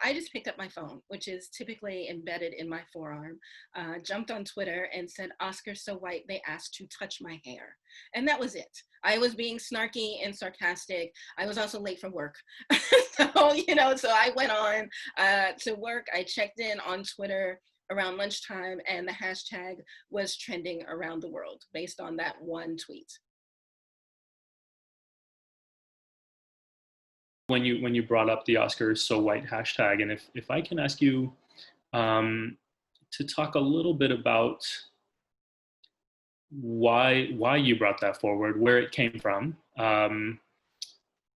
I just picked up my phone, which is typically embedded in my forearm, jumped on Twitter and said, "Oscar so white, they asked to touch my hair." And that was it. I was being snarky and sarcastic. I was also late for work. So I went on to work. I checked in on Twitter around lunchtime, and the hashtag was trending around the world based on that one tweet. When you brought up the Oscars so white hashtag, and if I can ask you um, to talk a little bit about why you brought that forward, where it came from,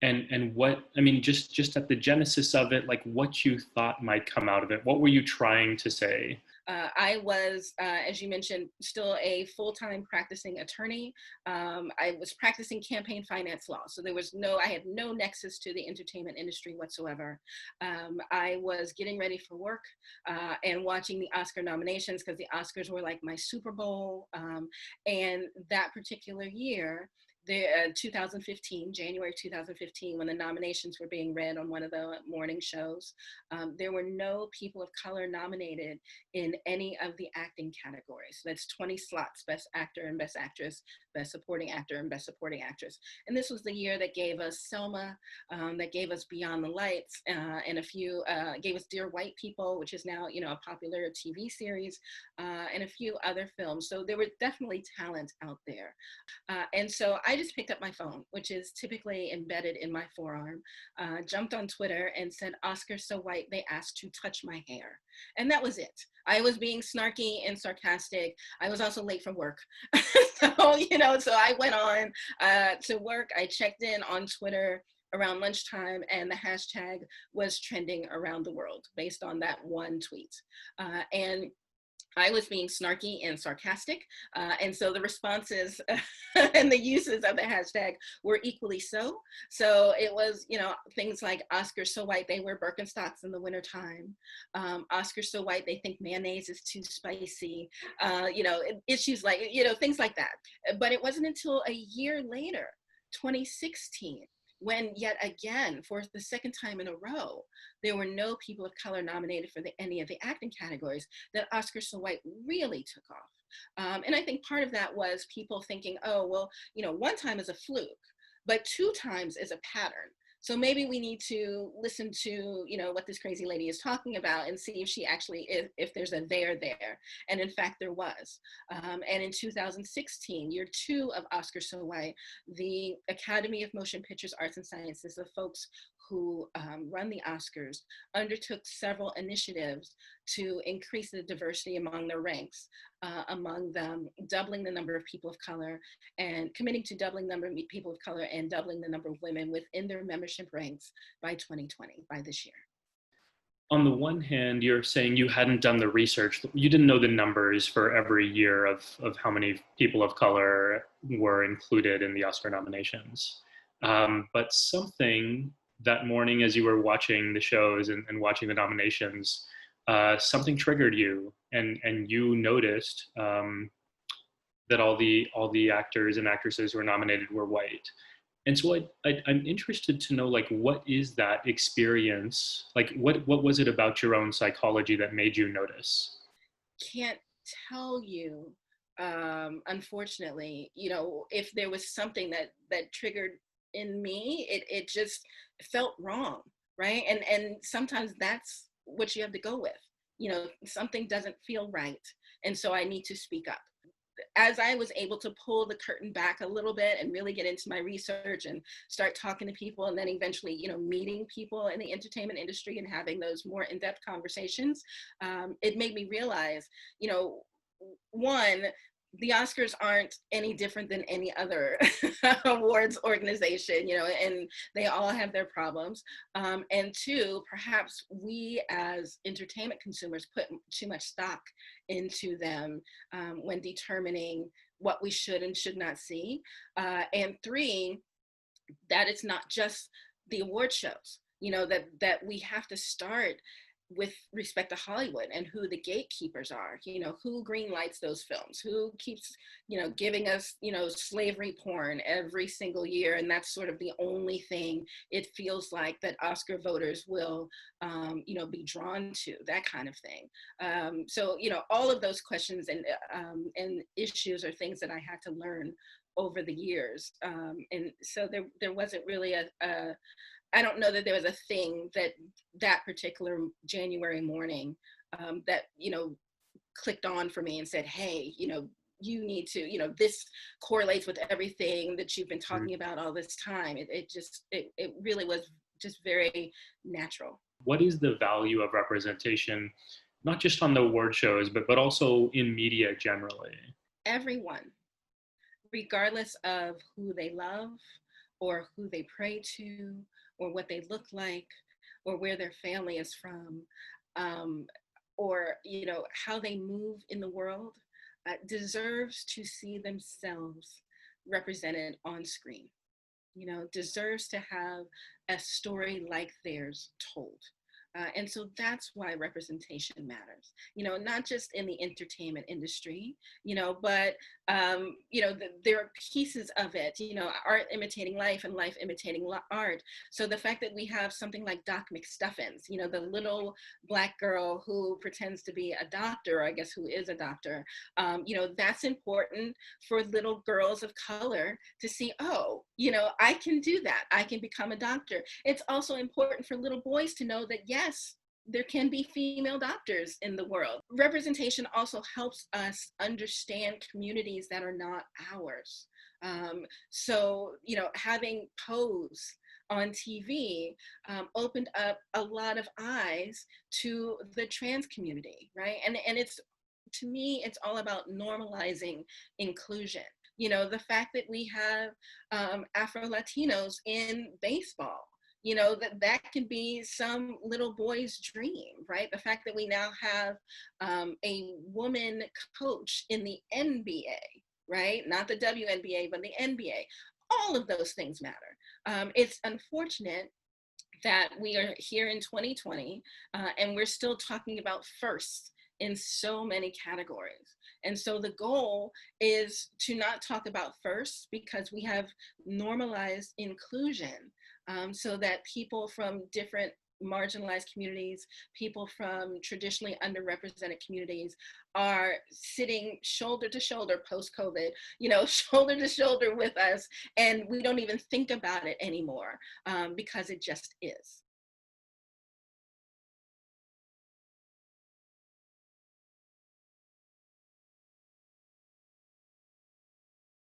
and what I mean, just at the genesis of it, like what you thought might come out of it. What were you trying to say? I was, as you mentioned, still a full-time practicing attorney. I was practicing campaign finance law, so I had no nexus to the entertainment industry whatsoever. I was getting ready for work and watching the Oscar nominations because the Oscars were like my Super Bowl. And that particular year, 2015, January 2015, when the nominations were being read on one of the morning shows, there were no people of color nominated in any of the acting categories. That's 20 slots: Best Actor and Best Actress, Best Supporting Actor and Best Supporting Actress. And this was the year that gave us Selma, that gave us Beyond the Lights, and gave us Dear White People, which is now, a popular TV series, and a few other films. So there were definitely talent out there. And so I just picked up my phone, which is typically embedded in my forearm, jumped on Twitter and said, "Oscar so white, they asked to touch my hair." And that was it. I was being snarky and sarcastic. I was also late for work. So I went on to work. I checked in on Twitter around lunchtime, and the hashtag was trending around the world based on that one tweet. And I was being snarky and sarcastic. And so the responses and the uses of the hashtag were equally so. So it was, things like "Oscar so white, they wear Birkenstocks in the wintertime." "Oscar so white, they think mayonnaise is too spicy." Issues like, things like that. But it wasn't until a year later, 2016, when yet again, for the second time in a row, there were no people of color nominated for any of the acting categories, that Oscar so white really took off. And I think part of that was people thinking, oh, well, one time is a fluke, but two times is a pattern. So maybe we need to listen to, what this crazy lady is talking about and see if she actually, if there's a there there. And in fact, there was. And in 2016, year two of Oscar so white, the Academy of Motion Pictures, Arts and Sciences, the folks who run the Oscars, undertook several initiatives to increase the diversity among their ranks, among them doubling the number of people of color, and committing to doubling the number of people of color and doubling the number of women within their membership ranks by 2020, by this year. On the one hand, you're saying you hadn't done the research. You didn't know the numbers for every year of how many people of color were included in the Oscar nominations. But something that morning, as you were watching the shows and watching the nominations, something triggered you, and you noticed that all the actors and actresses who were nominated were white. And so I'm interested to know, like, what is that experience? Like, what was it about your own psychology that made you notice? Can't tell you, unfortunately, if there was something that triggered in me, it just felt wrong, right? And sometimes that's what you have to go with. Something doesn't feel right, and so I need to speak up. As I was able to pull the curtain back a little bit and really get into my research and start talking to people, and then eventually, meeting people in the entertainment industry and having those more in-depth conversations, it made me realize, one, the Oscars aren't any different than any other awards organization, and they all have their problems. And two, perhaps we as entertainment consumers put too much stock into them when determining what we should and should not see. And three, that it's not just the award shows, that we have to start with respect to Hollywood and who the gatekeepers are, who green lights those films, who keeps, giving us, slavery porn every single year. And that's sort of the only thing it feels like that Oscar voters will, be drawn to, that kind of thing. So, all of those questions and issues are things that I had to learn over the years. And so there wasn't really I don't know that there was a thing that particular January morning that, clicked on for me and said, hey, you need to, this correlates with everything that you've been talking about all this time. It really was just very natural. What is the value of representation, not just on the award shows, but also in media generally? Everyone, regardless of who they love or who they pray to or what they look like or where their family is from, or how they move in the world, deserves to see themselves represented on screen, deserves to have a story like theirs told. And so that's why representation matters, not just in the entertainment industry, but, there are pieces of it, art imitating life and life imitating art. So the fact that we have something like Doc McStuffins, the little Black girl who pretends to be a doctor, or I guess who is a doctor, that's important for little girls of color to see, oh, I can do that. I can become a doctor. It's also important for little boys to know that, yes, there can be female doctors in the world. Representation also helps us understand communities that are not ours. So, having Pose on TV opened up a lot of eyes to the trans community, right? And it's, to me, it's all about normalizing inclusion. The fact that we have Afro-Latinos in baseball, that can be some little boy's dream, right? The fact that we now have a woman coach in the NBA, right? Not the WNBA, but the NBA. All of those things matter. It's unfortunate that we are here in 2020 and we're still talking about firsts in so many categories. And so the goal is to not talk about firsts, because we have normalized inclusion, so that people from different marginalized communities, people from traditionally underrepresented communities are sitting shoulder to shoulder post-COVID, shoulder to shoulder with us, and we don't even think about it anymore, because it just is.